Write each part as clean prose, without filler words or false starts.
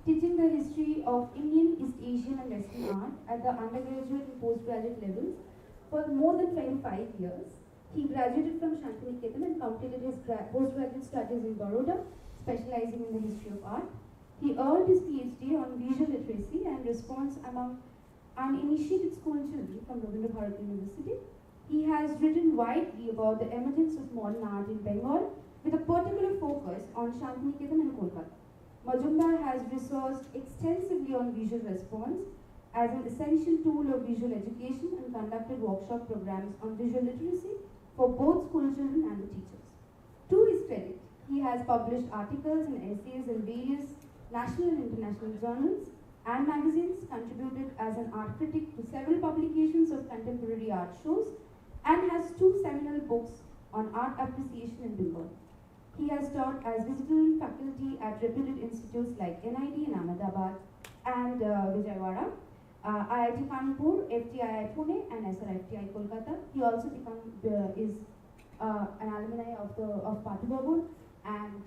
teaching the history of Indian, East Asian and Western art at the undergraduate and postgraduate levels for more than 25 years. He graduated from Shantiniketan and completed his postgraduate studies in Baroda, specializing in the history of art. He earned his PhD on visual literacy and response among uninitiated school children from Rabindra Bharati University. He has written widely about the emergence of modern art in Bengal with a particular focus on Shantiniketan and Kolkata. Majumdar has resourced extensively on visual response as an essential tool of visual education and conducted workshop programs on visual literacy for both school children and the teachers. To his credit, he has published articles and essays in various national and international journals and magazines, contributed as an art critic to several publications of contemporary art shows, and has 2 seminal books on art appreciation in Bengal. He has taught as visiting faculty at reputed institutes like NID in Ahmedabad and Vijayawada, IIT Kanpur, FTII Pune and SRFTI Kolkata. He also is an alumni of Pathu Bhavan and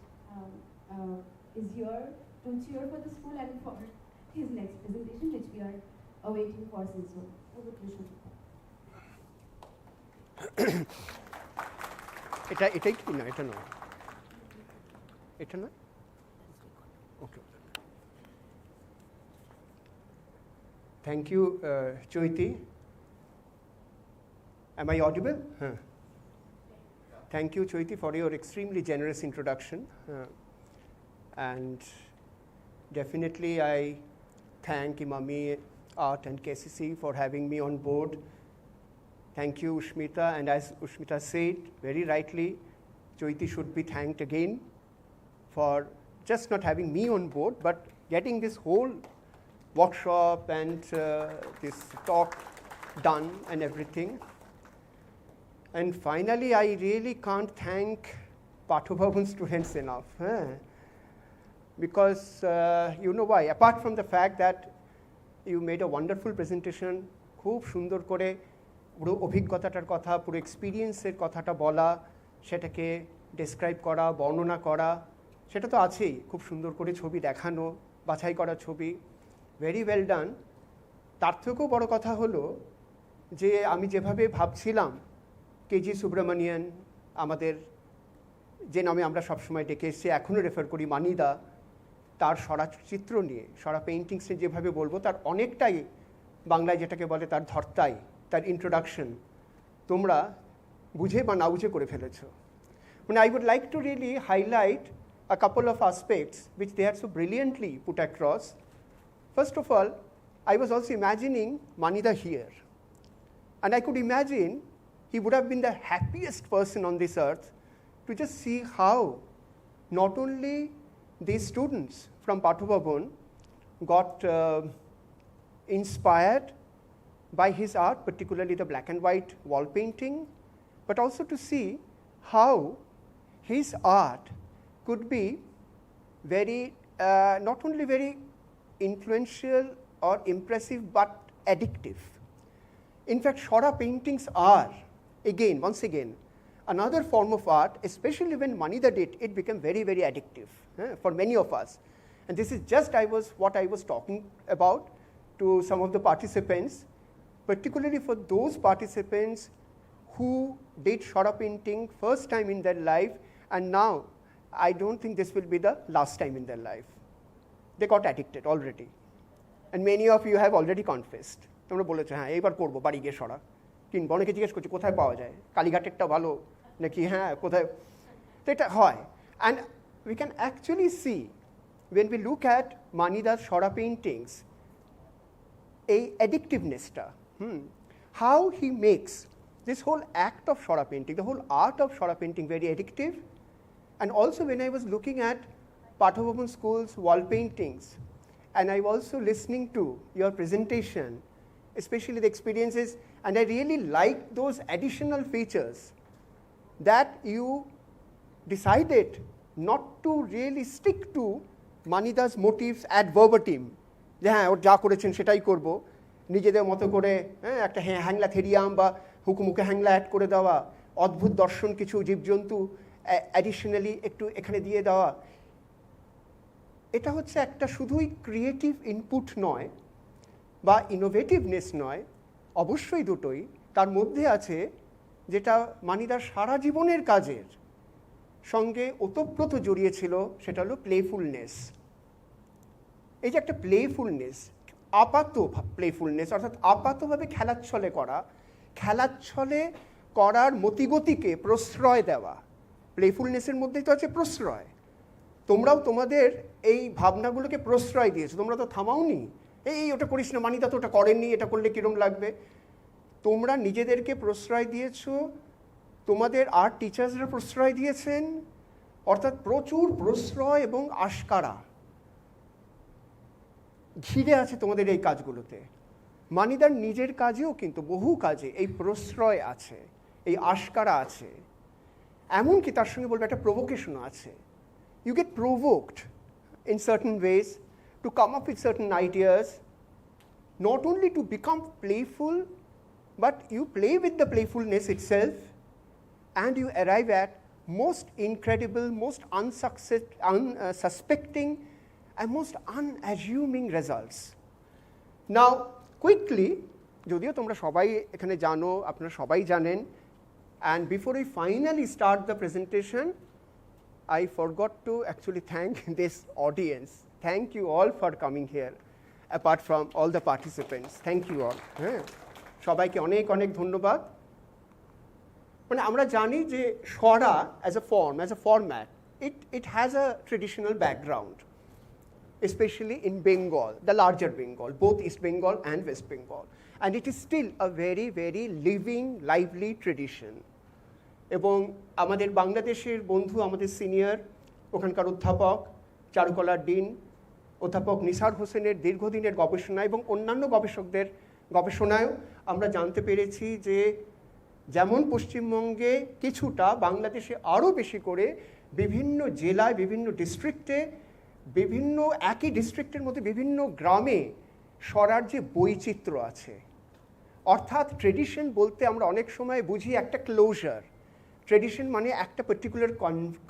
is here to cheer for the school and for his next presentation, which we are awaiting for since so. Over to you, এটাই কি না, এটা নয়, এটা নয়, okay. Thank you Chaiti. Am I audible? Thank you, Choiti, for your extremely generous introduction. And definitely I thank Imami Art and KCC for having me on board. Thank you, Ushmita. And as Ushmita said, very rightly, Choiti should be thanked again for just not having me on board, but getting this whole workshop and this talk done and everything. And finally, I really can't thank Pathu Bhavan students enough. Because you know why? Apart from the fact that you made a wonderful presentation, খুব সুন্দর করে পুরো অভিজ্ঞতাটার কথা, পুরো এক্সপিরিয়েন্সের কথাটা বলা, সেটাকে describe করা, বর্ণনা করা, সেটা তো আছেই। খুব সুন্দর করে ছবি দেখানো, বাছাই করা ছবি, ভেরি ওয়েল ডান। তার থেকেও বড় কথা হলো যে আমি যেভাবে ভাবছিলাম, কেজি সুব্রমণিয়ান, আমাদের যে নামে আমরা সবসময় ডেকে এসেছি, এখনও রেফার করি, মানিদা, তার সরা চিত্র নিয়ে, সরা পেইন্টিংসে যেভাবে বলবো, তার অনেকটাই বাংলায় যেটাকে বলে তার ধর্তাই, তার ইন্ট্রোডাকশন তোমরা বুঝে বা না বুঝে করে ফেলেছো। মানে I would like to really highlight a couple of aspects which they had so brilliantly put across. First of all, I was also imagining Manida here. And I could imagine he would have been the happiest person on this earth to just see how not only these students from Pathu Bhavan got inspired by his art, particularly the black and white wall painting, but also to see how his art could be very, not only very influential or impressive, but addictive. In fact, Shora paintings are, again, once again, another form of art, especially when Manida did, it became very, very addictive for many of us. And this is just what I was talking about to some of the participants, particularly for those participants who did Shora painting first time in their life, and now I don't think this will be the last time in their life. They got addicted already. And many of you have already confessed. তোমরা বলেছো হ্যাঁ এইবার করবো, বাড়ি গিয়ে সরা কিনবো। অনেকে জিজ্ঞেস করছে কোথায় পাওয়া যায়, কালীঘাটেরটা ভালো নাকি, হ্যাঁ কোথায়, তো এটা হয়। And we can actually see when we look at Manida's Shora paintings, a addictiveness-টা, how he makes this whole act of Shora painting, the whole art of Shora painting very addictive. And also when I was looking at Pathu Bhavan School's wall paintings, and I was also listening to your presentation, especially the experiences, and I really liked those additional features that you decided not to really stick to Manida's motifs ad verbatim. যে হ্যাঁ ওর যা করেছেন সেটাই করব, নিজেদের মতো করে একটা হ্যাংলা থেরিয়াম বা হুকুমুখে হ্যাংলা অ্যাড করে দেওয়া, অদ্ভুত দর্শন কিছু জীবজন্তু অ্যাডিশনালি একটু এখানে দিয়ে দেওয়া। এটা হচ্ছে একটা শুধুই ক্রিয়েটিভ ইনপুট নয় বা ইনোভেটিভনেস নয়, অবশ্যই দুটোই, তার মধ্যে আছে যেটা মানিদার সারা জীবনের কাজের সঙ্গে ওতপ্রোত জড়িয়েছিল, সেটা হলো প্লেফুলনেস। এই যে একটা প্লেফুলনেস, আপাত প্লেফুলনেস, অর্থাৎ আপাতভাবে খেলাচ্ছলে করা, খেলাচ্ছলে করার মতিগতিকে প্রশ্রয় দেওয়া। প্লেফুলনেসের মধ্যেই তো আছে প্রশ্রয়। তোমরাও তোমাদের এই ভাবনাগুলোকে প্রশ্রয় দিয়েছো, তোমরা তো থামাওনি, এই ওটা করিস না, মানিদা তো ওটা করেননি, এটা করলে কীরকম লাগবে। তোমরা নিজেদেরকে প্রশ্রয় দিয়েছো, তোমাদের আর্ট টিচার্সরা প্রশ্রয় দিয়েছেন, অর্থাৎ প্রচুর প্রশ্রয় এবং আশকারা ঘিরে আছে তোমাদের এই কাজগুলোতে। মানিদার নিজের কাজেও কিন্তু বহু কাজে এই প্রশ্রয় আছে, এই আশকারা আছে, এমনকি তার সঙ্গে বলবো একটা প্রভোকেশনও আছে। You get provoked in certain ways to come up with certain ideas, not only to become playful, but you play with the playfulness itself and you arrive at most incredible, most unsuspecting and most unassuming results. Now, quickly, যদিও তোমরা সবাই এখানে জানো, আপনারা সবাই জানেন, and before we finally start the presentation, I forgot to actually thank this audience. Thank you all for coming here, apart from all the participants. Thank you all. সবাইকে অনেক অনেক ধন্যবাদ। মানে আমরা জানি যে সরা as a form, as a format, it has a traditional background, especially in Bengal, the larger Bengal, both East Bengal and West Bengal. And it is still a very, very living, lively tradition. এবং আমাদের বাংলাদেশের বন্ধু, আমাদের senior ওখানকার অধ্যাপক, চারুকলার dean অধ্যাপক নিসার হোসেনের দীর্ঘদিনের গবেষণা এবং অন্যান্য গবেষকদের গবেষণায়ও আমরা জানতে পেরেছি যে যেমন পশ্চিমবঙ্গে কিছুটা, বাংলাদেশে আরও বেশি করে বিভিন্ন জেলায়, বিভিন্ন ডিস্ট্রিক্টে, বিভিন্ন একই ডিস্ট্রিক্টের মধ্যে বিভিন্ন গ্রামে সরার যে বৈচিত্র্য আছে। অর্থাৎ ট্রেডিশন বলতে আমরা অনেক সময় বুঝি একটা ক্লোজার। ট্রেডিশন মানে একটা পার্টিকুলার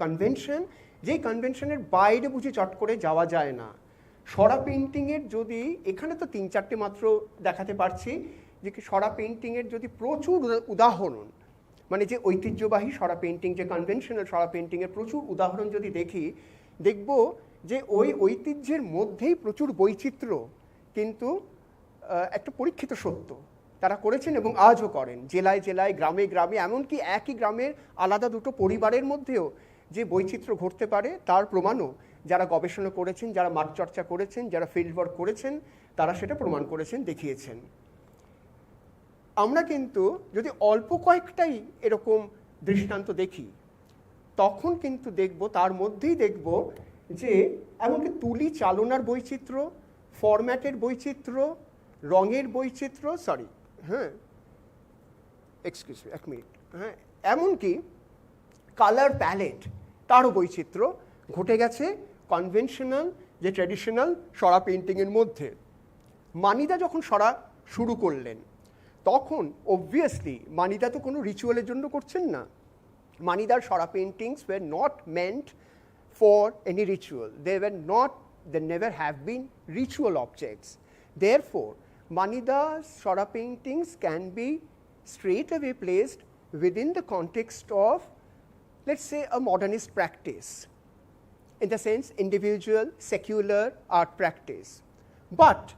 কনভেনশন, যেই কনভেনশনের বাইরে বুঝি চট করে যাওয়া যায় না। সরা পেন্টিংয়ের যদি, এখানে তো 3-4টে মাত্র দেখাতে পারছি, যে সরা পেন্টিংয়ের যদি প্রচুর উদাহরণ, মানে যে ঐতিহ্যবাহী সরা পেন্টিং, যে কনভেনশনাল সরা পেন্টিংয়ের প্রচুর উদাহরণ যদি দেখি, দেখব যে ওই ঐতিহ্যের মধ্যেই প্রচুর বৈচিত্র্য কিন্তু একটা পরীক্ষিত সত্য তারা করেছেন এবং আজও করেন। জেলায় জেলায়, গ্রামে গ্রামে, এমনকি একই গ্রামের আলাদা দুটো পরিবারের মধ্যেও যে বৈচিত্র্য ঘটতে পারে তার প্রমাণও যারা গবেষণা করেছেন, যারা মাঠ চর্চা করেছেন, যারা ফিল্ড ওয়ার্ক করেছেন, তারা সেটা প্রমাণ করেছেন, দেখিয়েছেন। আমরা কিন্তু যদি অল্প কয়েকটাই এরকম দৃষ্টান্ত দেখি, তখন কিন্তু দেখব, তার মধ্যেই দেখব যে এমনকি তুলি চালনার বৈচিত্র্য, ফরম্যাটের বৈচিত্র্য, রঙের বৈচিত্র্য, এক্সকিউজ মি, এক মিনিট, এমনকি কালার প্যালেট, তারও বৈচিত্র্য ঘটে গেছে কনভেনশনাল যে ট্র্যাডিশনাল সরা পেন্টিংয়ের মধ্যে। মানিদা যখন সরা শুরু করলেন, তখন অবভিয়াসলি মানিদা তো কোনো রিচুয়ালের জন্য করছেন না। Manida's Sora paintings were not meant for any ritual. They never have been ritual objects. Therefore, Manida's Sora paintings can be straight away placed within the context of, let's say, a modernist practice, in the sense individual secular art practice. But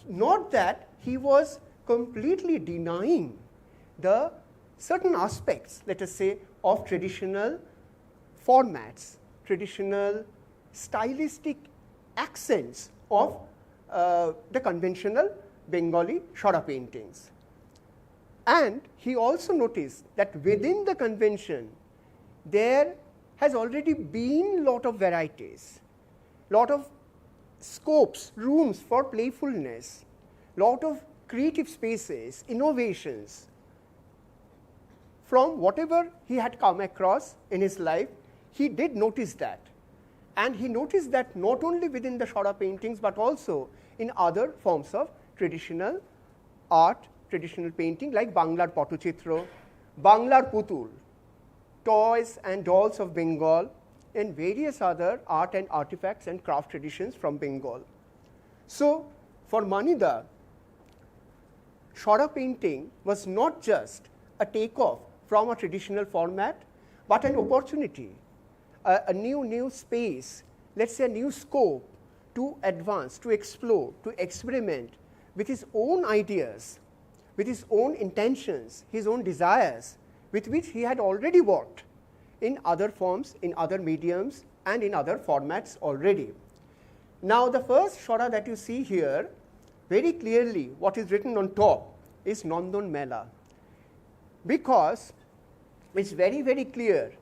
not that he was completely denying the certain aspects, let us say, of traditional formats, traditional stylistic accents of the conventional Bengali Sora paintings. And he also noticed that within the convention there has already been lot of varieties, lot of scopes, rooms for playfulness, lot of creative spaces, innovations. From whatever he had come across in his life, he did notice that. And he noticed that not only within the Sora paintings, but also in other forms of traditional art, traditional painting, like Banglar Patochitro, Banglar Putul, toys and dolls of Bengal, and various other art and artifacts and craft traditions from Bengal. So, for Manida, Shora painting was not just a takeoff from a traditional format, but an opportunity, a new space, let's say a new scope to advance, to explore, to experiment with his own ideas, with his own intentions, his own desires, with which he had already worked in other forms, in other mediums, and in other formats already. Now, the first Shora that you see here, very clearly what is written on top is Nandan Mela, because it's very, very clear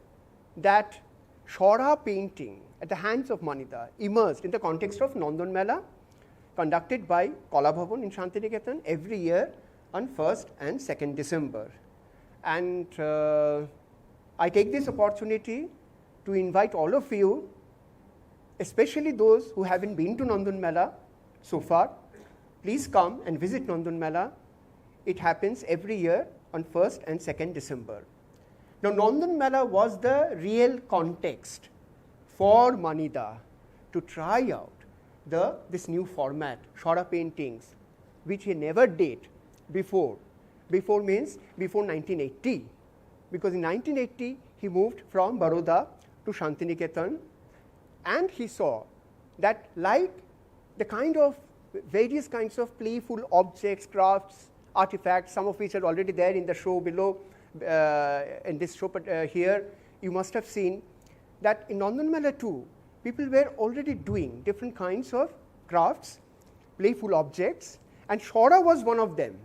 that Shora painting at the hands of Manida emerged in the context of Nandan Mela, conducted by Kala Bhavan in Shantiniketan every year on 1st and 2nd December. And I take this opportunity to invite all of you, especially those who haven't been to Nandan Mela so far, please come and visit Nandan Mela. It happens every year on 1st and 2nd December. Now, Nandan Mela was the real context for Manida to try out this new format, Shora paintings, which he never did before. Before means before 1980, because in 1980 he moved from Baroda to Shantiniketan, and he saw that like the kind of various kinds of playful objects, crafts, artifacts, some of which are already there in the show below, in this show, but here you must have seen that in Nandan Mela too, people were already doing different kinds of crafts, playful objects, and Shora was one of them,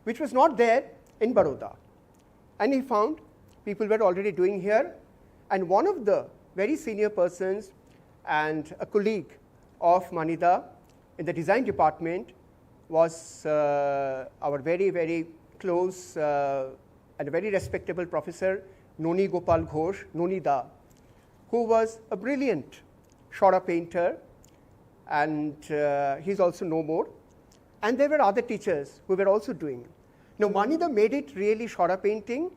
which was not there in Baroda. And he found people were already doing here, and one of the very senior persons and a colleague of Manida in the design department was our very, very close and a very respectable professor, Noni Gopal Ghosh, Noni Da, who was a brilliant Shora painter, and he's also no more. And there were other teachers who were also doing. Now, Manida made it really Shora painting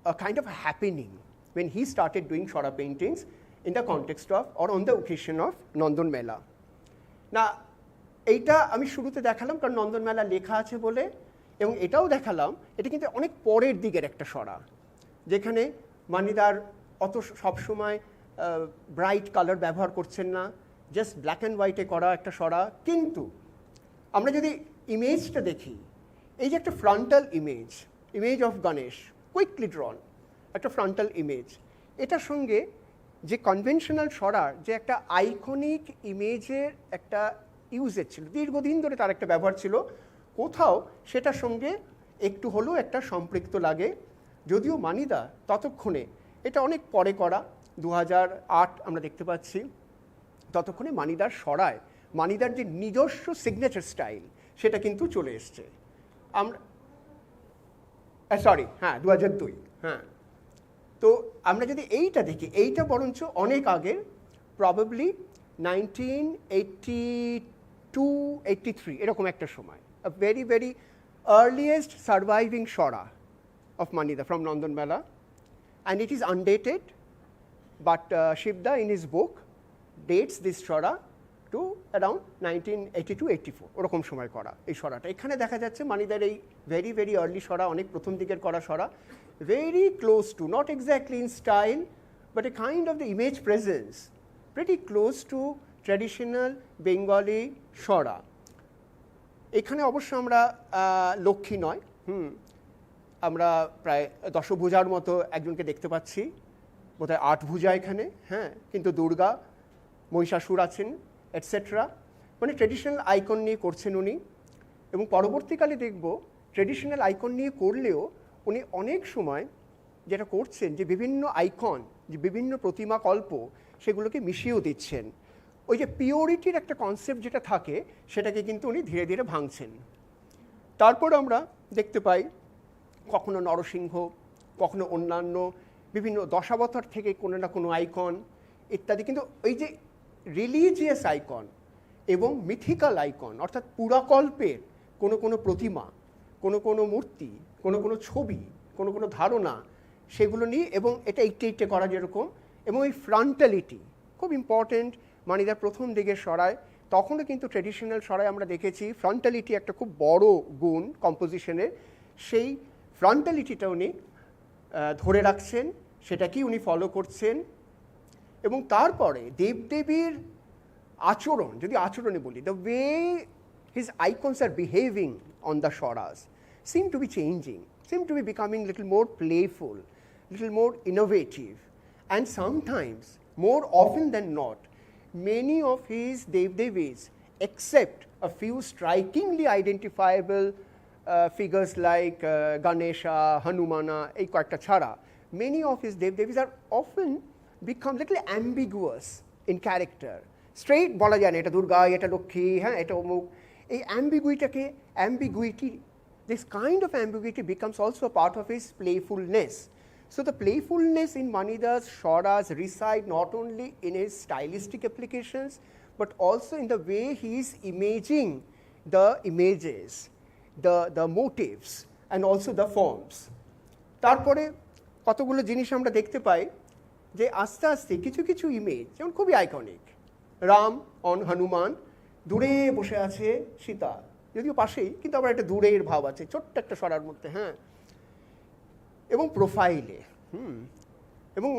a kind of a happening when he started doing Shora paintings in the context of or on the occasion of Nandan Mela. Now, এইটা আমি শুরুতে দেখালাম কারণ নন্দন মেলা লেখা আছে বলে, এবং এটাও দেখালাম এটা কিন্তু অনেক পরের দিকের একটা Shora, যেখানে মানিদার অত সবসময় ব্রাইট কালার ব্যবহার করছেন না, জাস্ট ব্ল্যাক অ্যান্ড হোয়াইটে করা একটা Shora। কিন্তু আমরা যদি ইমেজটা দেখি, এই যে একটা frontal image of Ganesh, quickly ড্রন একটা ফ্রন্টাল ইমেজ, এটার সঙ্গে যে কনভেনশনাল Shoraর যে একটা আইকনিক ইমেজের একটা ইউজেজ ছিল, দীর্ঘদিন ধরে তার একটা ব্যবহার ছিল, কোথাও সেটার সঙ্গে একটু হলেও একটা সম্পৃক্ত লাগে। যদিও মানিদা ততক্ষণে এটা অনেক পরে করা, 2008 আমরা দেখতে পাচ্ছি, ততক্ষণে মানিদার Shoraয় মানিদার যে নিজস্ব সিগনেচার স্টাইল সেটা কিন্তু চলে এসছে। আমরা সরি, হ্যাঁ 2002, হ্যাঁ। তো আমরা যদি এইটা দেখি, এইটা বরঞ্চ অনেক আগের, প্রবাবলি 1982-83 এরকম একটা সময়, a very, very earliest surviving Shora of Manida from Nandan Mela, and it is undated, but Shivda in his book dates this Shora to around 1982-84 ওরকম সময় করা এই Shoraটা। এখানে দেখা যাচ্ছে মানিদার এই very, very early Shora, অনেক প্রথম দিকের করা Shora, very close to, not exactly in style, but a kind of the image presence, pretty close to traditional Bengali Shora। এখানে অবশ্য আমরা লক্ষ্মী নয়, আমরা প্রায় দশভুজার মতো একজনকে দেখতে পাচ্ছি, বোধহয় 8 ভুজা এখানে, হ্যাঁ, কিন্তু দুর্গা, মহিষাসুর আছেন, এটসেট্রা, মানে ট্রেডিশনাল আইকন নিয়ে করছেন উনি। এবং পরবর্তীকালে দেখব ট্রেডিশনাল আইকন নিয়ে করলেও উনি অনেক সময় যেটা করছেন যে বিভিন্ন আইকন, যে বিভিন্ন প্রতিমা কল্প, সেগুলোকে মিশিয়েও দিচ্ছেন। ওই যে পিওরিটির একটা কনসেপ্ট যেটা থাকে সেটাকে কিন্তু উনি ধীরে ধীরে ভাঙছেন। তারপর আমরা দেখতে পাই কখনো নরসিংহ, কখনো অন্যান্য বিভিন্ন দশাবতার থেকে কোনো না কোনো আইকন ইত্যাদি। কিন্তু ওই যে রিলিজিয়াস আইকন এবং মিথিক্যাল আইকন, অর্থাৎ পুরাকল্পের কোনো কোনো প্রতিমা, কোনো কোনো মূর্তি, কোনো কোনো ছবি, কোনো কোনো ধারণা, সেগুলো নিয়ে, এবং এটা 88 করা যেরকম, এবং এই ফ্রন্টালিটি খুব ইম্পর্টেন্ট মানিদার প্রথম দিকের সরায়। তখনও কিন্তু ট্রেডিশনাল সরায় আমরা দেখেছি ফ্রন্টালিটি একটা খুব বড় গুণ কম্পোজিশনের, সেই ফ্রন্টালিটিটা উনি ধরে রাখছেন, সেটাকেই উনি ফলো করছেন। এবং তারপরে দেবদেবীর আচরণ, যদি আচরণে বলি, the way his icons are behaving on the saras seem to be changing, seem to be becoming little more playful, little more innovative, and sometimes, more often than not, many of his Devdevis, except a few strikingly identifiable figures like Ganesha, Hanumana, ei koyekta chhara, many of his Devdevis are often become little ambiguous in character. Straight bola jay na eta Durga, eta Lokhi, eta Omuk. Ei ambiguity, this kind of ambiguity becomes also a part of his playfulness. So the playfulness in Manida's shoras reside not only in his stylistic applications, but also in the way he is imaging the images, the motives, and also the forms. তারপরে কতগুলো জিনিস আমরা দেখতে পাই যে আস্তে আস্তে কিছু কিছু ইমেজ, যেমন খুবই আইকনিক, রাম অন হনুমান, দূরে বসে আছে সীতা, যদিও পাশেই কিন্তু আবার একটা দূরের ভাব আছে ছোট্ট একটা সরার মধ্যে, হ্যাঁ, এবং প্রোফাইলে, এবং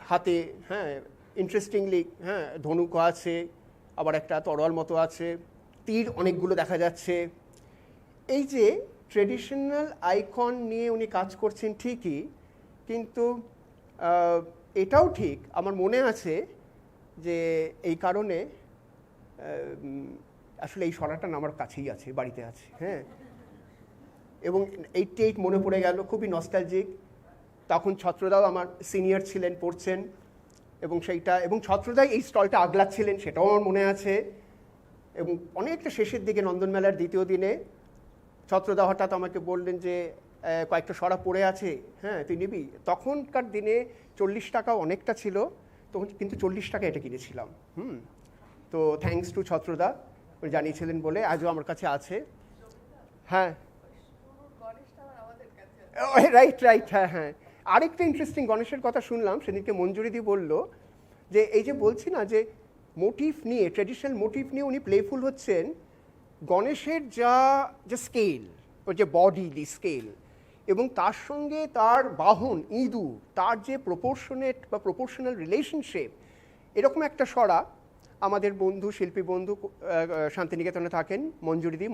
হাতে, হ্যাঁ, ইন্টারেস্টিংলি, হ্যাঁ, ধনুক আছে, আবার একটা তরোয়াল মতো আছে, তীর অনেকগুলো দেখা যাচ্ছে। এই যে ট্রেডিশনাল আইকন নিয়ে উনি কাজ করছেন ঠিকই, কিন্তু এটাও ঠিক আমার মনে আছে যে এই কারণে আসলে এই সরাটা আমার কাছেই আছে, বাড়িতে আছে, হ্যাঁ, এবং 88 মনে পড়ে গেল, খুবই নস্টালজিক। তখন ছত্রদাও আমার সিনিয়র ছিলেন, পড়ছেন, এবং সেইটা, এবং ছত্রদাই এই স্টলটা আগলাচ্ছিলেন, সেটাও আমার মনে আছে। এবং অনেকটা শেষের দিকে নন্দন মেলার দ্বিতীয় দিনে ছত্রদা হঠাৎ আমাকে বললেন যে কয়েকটা সরা পড়ে আছে, হ্যাঁ তুই নিবি। তখনকার দিনে 40 টাকাও অনেকটা ছিল, তখন কিন্তু 40 টাকা এটা কিনেছিলাম। তো থ্যাঙ্কস টু ছত্রদা, উনি জানিয়েছিলেন বলে আজও আমার কাছে আছে। হ্যাঁ, রাইট, হ্যাঁ হ্যাঁ। আরেকটা ইন্টারেস্টিং গণেশের কথা শুনলাম সেদিনকে, মঞ্জুরিদি বলল যে এই যে বলছি না যে মোটিভ নিয়ে, ট্র্যাডিশনাল মোটিভ নিয়ে উনি প্লেফুল হচ্ছেন, গণেশের যা স্কেল, ওর যে বডিলি স্কেল, এবং তার সঙ্গে তার বাহন ইঁদুর, তার যে প্রপোর্শনেট বা প্রপোর্শনাল রিলেশনশিপ, এরকম একটা সরা আমাদের বন্ধু, শিল্পী বন্ধু শান্তিনিকেতনে থাকেন,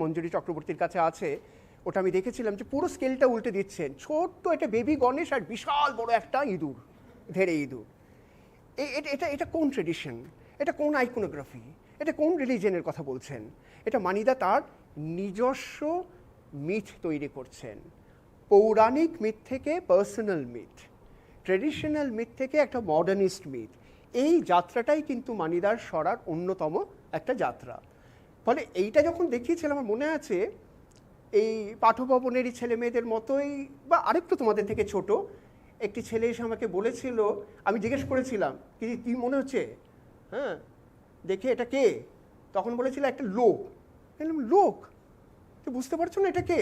মঞ্জুরি চক্রবর্তীর কাছে আছে। ওটা আমি দেখেছিলাম যে পুরো স্কেলটা উল্টে দিচ্ছেন, ছোট্ট একটা বেবি গণেশ আর বিশাল বড় একটা ইঁদুর, ধেড়ে ইঁদুর। এটা কোন ট্রেডিশন, এটা কোন আইকোনোগ্রাফি, এটা কোন রিলিজনের কথা বলছেন? এটা মানিদা তার নিজস্ব মিথ তৈরি করছেন, পৌরাণিক মিথ থেকে পার্সোনাল মিথ, ট্রেডিশনাল মিথ থেকে একটা মডার্নিস্ট মিথ। এই যাত্রাটাই কিন্তু মানিদার সরার অন্যতম একটা যাত্রা। ফলে এইটা যখন দেখিয়েছিলাম, আমার মনে আছে এই পাঠভবনেরই ছেলে মেয়েদের মতোই, বা আরেকটু তোমাদের থেকে ছোট একটি ছেলে এসে আমাকে বলেছিল, আমি জিজ্ঞেস করেছিলাম কি মনে হচ্ছে, হ্যাঁ দেখে এটা কে? তখন বলেছিল একটা লোক। লোক? তো বুঝতে পারছো না এটা কে?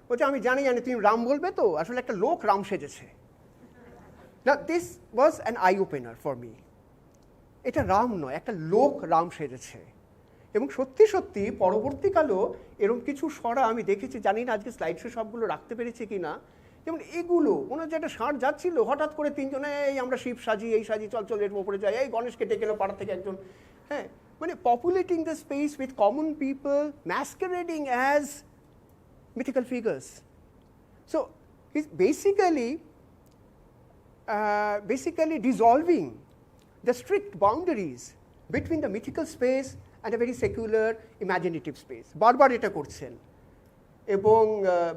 বলছে আমি জানি তুমি রাম বলবে তো, আসলে একটা লোক রাম সেজেছে। না, this was an I opener for me. এটা রাম নয়, একটা লোক রাম সেজেছে। এবং সত্যি সত্যি পরবর্তীকালেও এরকম কিছু সরা আমি দেখেছি, জানি না আজকে স্লাইড শো সবগুলো রাখতে পেরেছি কি না। যেমন এগুলো মনে হচ্ছে একটা ষাঁড় যাচ্ছিল, হঠাৎ করে তিনজনে এই আমরা শিব সাজি, এই সাজি, চল এর ওপরে যাই, এই গণেশকে ডেকে এলো পাড়া থেকে একজন, হ্যাঁ, মানে populating the space with common people, masquerading as mythical figures. So he's basically dissolving the strict boundaries between the mythical space and a very secular imaginative space. বারবার এটা করছেন। এবং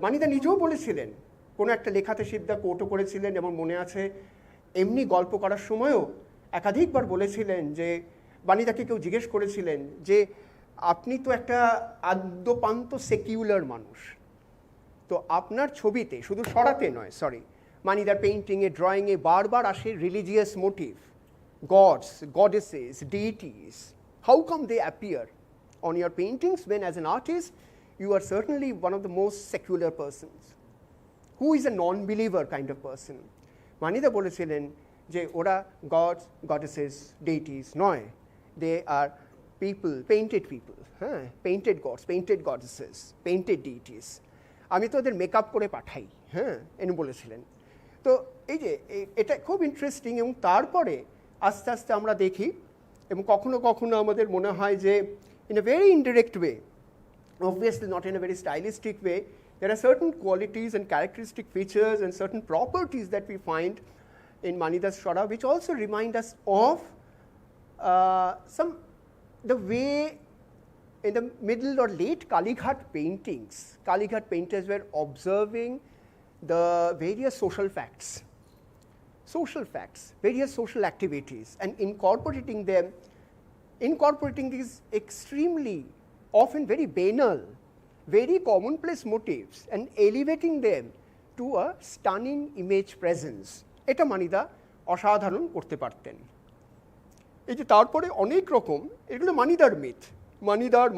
মানিদা নিজেও বলেছিলেন, কোনো একটা লেখাতে শিবদা কোটও করেছিলেন, এবং মনে আছে এমনি গল্প করার সময়ও একাধিকবার বলেছিলেন যে মানিদাকে কেউ জিজ্ঞেস করেছিলেন যে আপনি তো একটা আদ্যপান্ত সেকিউলার মানুষ, তো আপনার ছবিতে শুধু সরাতে নয়, মানিদার পেইন্টিংয়ে, ড্রয়িংয়ে বারবার আসে religious motif, gods, goddesses, deities. How come they appear on your paintings when as an artist you are certainly one of the most secular persons, who is a non-believer kind of person? মানিদা বলেছিলেন যে ওরা gods goddesses deities নয়, they are people, painted people, হ্যাঁ, painted gods, painted goddesses, painted deities. আমি তো ওদের makeup করে পাঠাই, হ্যাঁ, এনি বলেছিলেন। তো এই যে এটা খুব ইন্টারেস্টিং। এবং তারপরে আস্তে আস্তে আমরা দেখি, এবং কখনো কখনো আমাদের মনে হয় যে in a very indirect way, obviously not in a very stylistic way, there are certain qualities and characteristic features and certain properties that we find in Manida's Shora which also remind us of the way in the middle or late Kalighat paintings, Kalighat painters were observing the various social facts, various social activities, and incorporating these extremely often very banal, very commonplace motifs and elevating them to a stunning image presence. এটা মানিদা অসাধারণ করতে পারতেন। এই যে তারপরে অনেক রকম, এগুলো মানিদার মিথ, মানিদার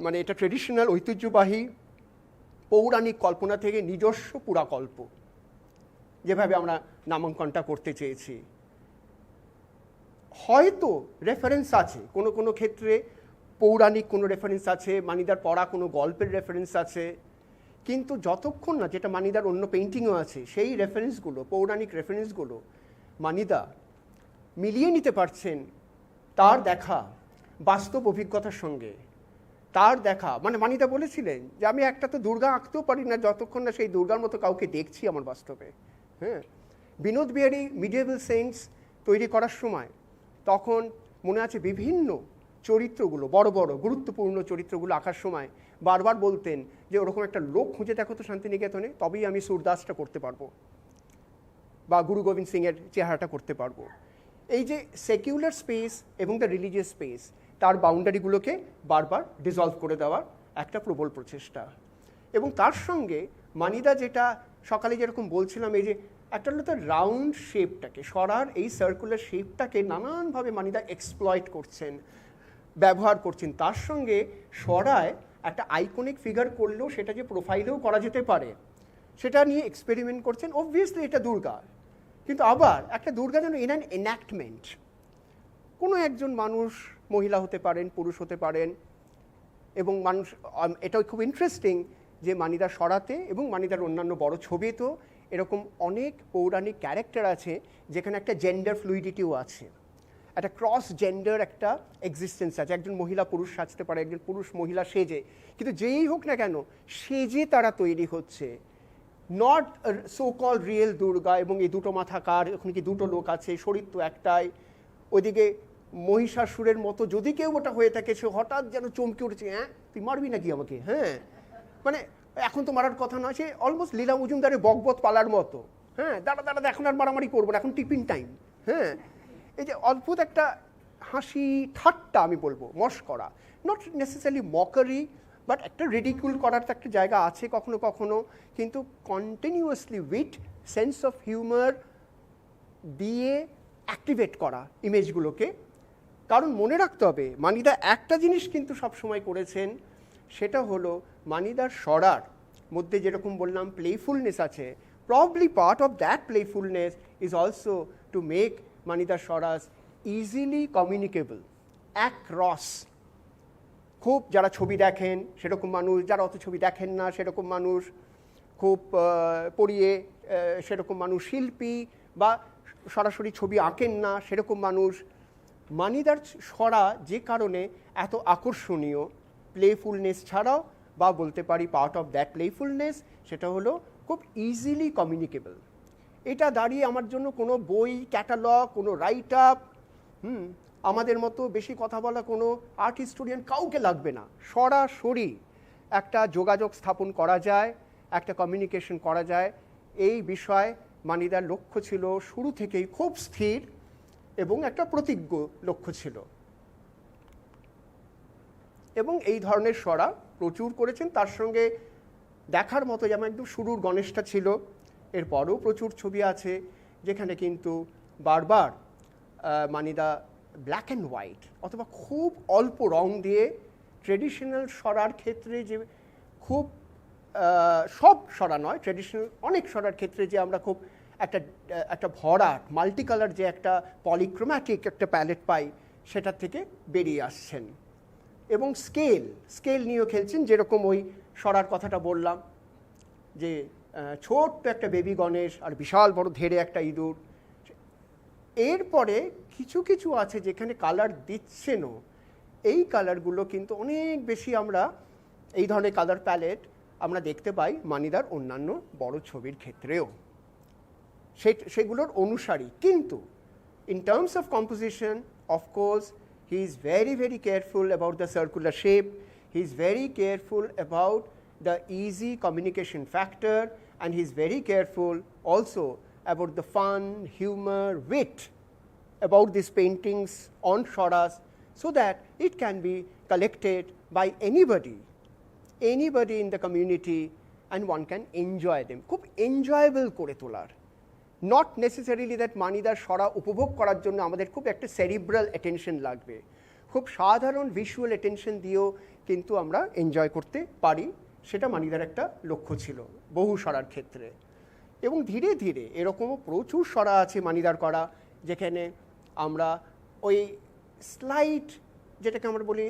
মানে এটা ট্রেডিশনাল ঐতিহ্যবাহী পৌরাণিক কল্পনা থেকে নিজস্ব পুরাকল্প, যেভাবে আমরা নামাঙ্কনটা করতে চেয়েছি। হয়তো রেফারেন্স আছে, কোনো ক্ষেত্রে পৌরাণিক কোনো রেফারেন্স আছে, মানিদার পড়া কোনো গল্পের রেফারেন্স আছে, কিন্তু যতক্ষণ না, যেটা মানিদার অন্য পেইন্টিংও আছে, সেই রেফারেন্সগুলো, পৌরাণিক রেফারেন্সগুলো মানিদা মিলিয়ে নিতে পারছেন তার দেখা বাস্তব অভিজ্ঞতার সঙ্গে। তার দেখা মানে মানিদা বলেছিলেন যে আমি একটা তো দুর্গা আঁকতেও পারি না যতক্ষণ না সেই দুর্গার মতো কাউকে দেখছি আমার বাস্তবে। হ্যাঁ, বিনোদ বিহারী মিডিয়েভাল সেন্টস তৈরি করার সময় তখন মনে আছে বিভিন্ন চরিত্রগুলো, বড় বড় গুরুত্বপূর্ণ চরিত্রগুলো আঁকার সময় বারবার বলতেন যে ওরকম একটা লোক খুঁজে দেখো তো শান্তিনিকেতনে, তবেই আমি সুরদাসটা করতে পারবো বা গুরু গোবিন্দ সিংয়ের চেহারাটা করতে পারবো। এই যে সেকুলার স্পেস এবং দ্য রিলিজিয়াস স্পেস, তার বাউন্ডারিগুলোকে বারবার ডিসলভ করে দেওয়ার একটা প্রবল প্রচেষ্টা। এবং তার সঙ্গে মানিদা যেটা সকালে যেরকম বলছিলাম, এই যে একটা হলো তার রাউন্ড শেপটাকে, সরার এই সার্কুলার শেপটাকে নানানভাবে মানিদা এক্সপ্লয়েট করছেন, ব্যবহার করছেন। তার সঙ্গে সরায় একটা আইকনিক ফিগার করলেও সেটা যে প্রোফাইলেও করা যেতে পারে সেটা নিয়ে এক্সপেরিমেন্ট করছেন। অবভিয়াসলি এটা দুর্গা, কিন্তু আবার একটা দুর্গা যেন ইন অ্যান এনাক্টমেন্ট, কোনো একজন মানুষ, মহিলা হতে পারেন, পুরুষ হতে পারেন। এবং মানুষ, এটাও খুব ইন্টারেস্টিং যে মানিদার সরাতে এবং মানিদার অন্যান্য বড় ছবিতেও এরকম অনেক পৌরাণিক ক্যারেক্টার আছে যেখানে একটা জেন্ডার ফ্লুইডিটিও আছে, একটা ক্রস জেন্ডার একটা এক্সিস্টেন্স আছে। একজন মহিলা পুরুষ সাজতে পারে, একজন পুরুষ মহিলা সেজে, কিন্তু যেই হোক না কেন সেজে তারা তৈরি হচ্ছে, not so call real Durga. এবং এই দুটো মাথা কার, ওখানে কি দুটো লোক আছে, শরীর তো একটাই। ওইদিকে মহিষাসুরের মতো যদি কেউ ওটা হয়ে থাকে, সে হঠাৎ যেন চমকে উঠেছে, হ্যাঁ তুই মারবি নাকি আমাকে, হ্যাঁ মানে এখন তো মারার কথা নয়, সে অলমোস্ট লীলা মজুমদারের বকবত পালার মতো, হ্যাঁ দাঁড়া দাঁড়া এখন আর মারামারি করবো না, এখন টিফিন টাইম। হ্যাঁ, এই যে অদ্ভুত একটা হাসি ঠাট্টা, আমি বলবো মস্করা, নট নেসেসারিলি মকারি, বাট একটা রিডিকুল করার তো একটা জায়গা আছে কখনো কখনো, কিন্তু continuously with sense of humour দিয়ে অ্যাক্টিভেট করা ইমেজগুলোকে। কারণ মনে রাখতে হবে মানিদা একটা জিনিস কিন্তু সবসময় করেছেন, সেটা হলো মানিদার সরার মধ্যে যেরকম বললাম প্লেফুলনেস আছে, probably part of that playfulness is also to make মানিদার সরাস ইজিলি কমিউনিকেবল অ্যাক্রস। খুব যারা ছবি দেখেন সেরকম মানুষ, যারা অত ছবি দেখেন না সেরকম মানুষ, খুব পড়িয়ে সেরকম মানুষ, শিল্পী বা সরাসরি ছবি আঁকেন না সেরকম মানুষ, মানিদার সরা যে কারণে এত আকর্ষণীয়, প্লেফুলনেস ছাড়াও, বা বলতে পারি পার্ট অফ দ্যাট প্লেফুলনেস, সেটা হলো খুব ইজিলি কমিউনিকেবল। এটা দাঁড়িয়ে আমার জন্য কোনো বই, ক্যাটালগ, কোনো রাইট আপ, আমাদের মতো বেশি কথা বলা কোনো আর্ট হিস্টোরিয়ান কাউকে লাগবে না। সরাসরি একটা যোগাযোগ স্থাপন করা যায়, একটা কমিউনিকেশন করা যায়। এই বিষয় মানিদার লক্ষ্য ছিল শুরু থেকেই খুব স্থির এবং একটা প্রতিজ্ঞ লক্ষ্য ছিল, এবং এই ধরনের সরা প্রচুর করেছেন। তার সঙ্গে দেখার মতো যেমন একদম শুরুর গণেশটা ছিল, এরপরও প্রচুর ছবি আছে যেখানে কিন্তু বারবার মানিদা ব্ল্যাক অ্যান্ড হোয়াইট অথবা খুব অল্প রং দিয়ে ট্রেডিশনাল সরার ক্ষেত্রে যে খুব সব সরা নয়, ট্রেডিশনাল অনেক সরার ক্ষেত্রে যে আমরা খুব একটা ভরাট মাল্টি কালার যে একটা পলিক্রোম্যাটিক একটা প্যালেট পাই সেটার থেকে বেরিয়ে আসছেন। এবং স্কেল নিয়েও খেলছেন, যেরকম ওই সরার কথাটা বললাম, যে ছোট্ট একটা বেবি গণেশ আর বিশাল বড় ধেড়ে একটা ইঁদুর। এরপরে কিছু কিছু আছে যেখানে কালার দিচ্ছেনও, এই কালারগুলো কিন্তু অনেক বেশি আমরা এই ধরনের কালার প্যালেট আমরা দেখতে পাই মানিদার অন্যান্য বড় ছবির ক্ষেত্রেও, সেগুলোর অনুসারী। কিন্তু in terms of composition, of course, he is very, very careful about the circular shape. He is very careful about the easy communication factor, and he is very careful also about the fun, humor, wit about these paintings on Shoras, so that it can be collected by anybody in the community, and one can enjoy them. খুব enjoyable করে তোলার, not necessarily that মানিদার সরা উপভোগ করার জন্য আমাদের খুব একটা সেরিব্রাল অ্যাটেনশন লাগবে, খুব সাধারণ ভিজুয়াল অ্যাটেনশন দিয়েও কিন্তু আমরা এনজয় করতে পারি। সেটা মানিদার একটা লক্ষ্য ছিল বহু সরার ক্ষেত্রে। এবং ধীরে ধীরে এরকমও প্রচুর সরা আছে মানিদার করা, যেখানে আমরা ওই স্লাইট, যেটাকে আমরা বলি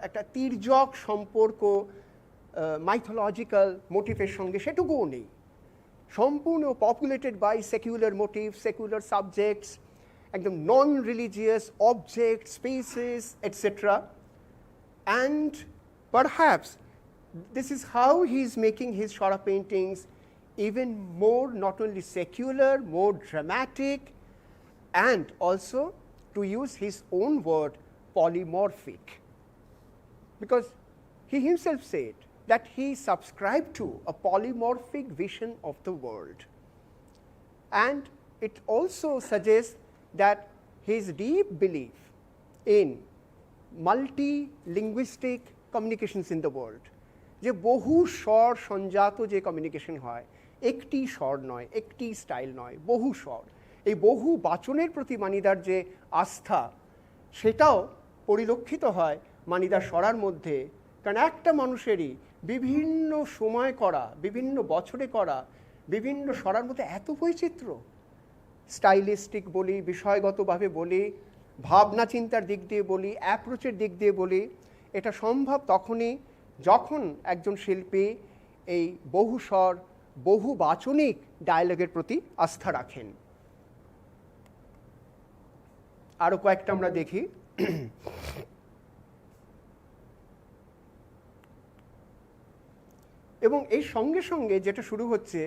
একটা তির্যক সম্পর্ক মাইথোলজিক্যাল মোটিভের সঙ্গে, সেটুকুও নেই। সম্পূর্ণ populated by secular motif, secular subjects, একদম non religious object, spaces, etcetera. And perhaps this is how he is making his Shora paintings even more, not only secular, more dramatic, and also, to use his own word, polymorphic. Because he himself said that he subscribed to a polymorphic vision of the world. And it also suggests that his deep belief in multi-linguistic communications in the world, যে বহু স্বর সংজাত যে communication হয়, একটি স্বর নয়, একটি style নয়, বহু স্বর, এই বহু বাচনের প্রতি মানিদার যে আস্থা, সেটাও পরিলক্ষিত হয় মানিদার সরার মধ্যে। কারণ একটা মানুষেরই বিভিন্ন সময় করা, বিভিন্ন বছরে করা বিভিন্ন সরার মধ্যে এত বৈচিত্র্য, স্টাইলিস্টিক বলি, বিষয়গতভাবে বলি, ভাবনা চিন্তার দিক দিয়ে বলি, অ্যাপ্রোচের দিক দিয়ে বলি, এটা সম্ভব তখনই যখন একজন শিল্পী এই বহু স্বর, বহু বাচনিক ডায়ালগের প্রতি আস্থা রাখেন। আরও কয়েকটা আমরা দেখি। এবং এই সঙ্গে সঙ্গে যেটা শুরু হচ্ছে,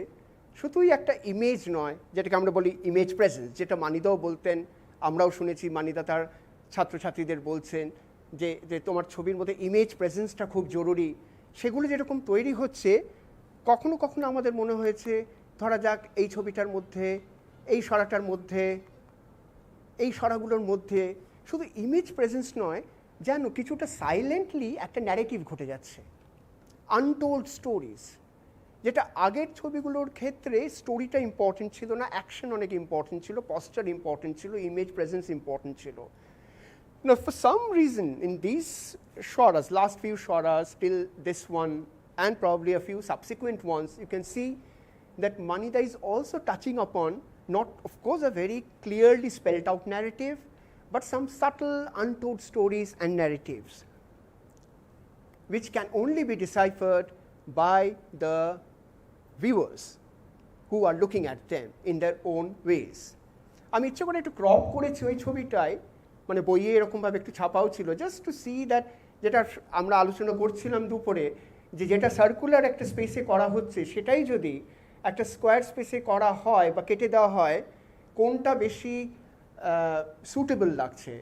শুধুই একটা ইমেজ নয়, যেটাকে আমরা বলি ইমেজ প্রেজেন্স, যেটা মানিদাও বলতেন, আমরাও শুনেছি মানিদা তার ছাত্রছাত্রীদের বলছেন যে তোমার ছবির মধ্যে ইমেজ প্রেজেন্সটা খুব জরুরি। সেগুলো যেরকম তৈরি হচ্ছে, কখনো কখনো আমাদের মনে হয়েছে, ধরা যাক এই ছবিটার মধ্যে, এই সরাটার মধ্যে, এই সরাগুলোর মধ্যে শুধু ইমেজ প্রেজেন্স নয়, যেন কিছুটা সাইলেন্টলি একটা ন্যারেটিভ ঘটে যাচ্ছে, আনটোল্ড স্টোরিজ। যেটা আগের ছবিগুলোর ক্ষেত্রে স্টোরিটা ইম্পর্টেন্ট ছিল না, অ্যাকশন অনেক ইম্পর্টেন্ট ছিল, পস্টার ইম্পর্টেন্ট ছিল, ইমেজ প্রেজেন্স ইম্পর্টেন্ট ছিল। Now, for some reason, in these Shoras, last few Shoras, till this one, and probably a few subsequent ones, you can see that Manida is also touching upon, not of course a very clearly spelled out narrative, but some subtle untold stories and narratives, which can only be deciphered by the viewers who are looking at them in their own ways. আমি ইচ্ছে করে একটু crop করেছি ওই ছবিটায়, মানে বইয়ে এরকমভাবে একটু ছাপাও ছিল, জাস্ট টু সি দ্যাট, যেটা আমরা আলোচনা করছিলাম দুপুরে, যে যেটা সার্কুলার একটা স্পেসে করা হচ্ছে, সেটাই যদি একটা স্কোয়ার স্পেসে করা হয় বা কেটে দেওয়া হয়, কোনটা বেশি সুটেবল লাগছে।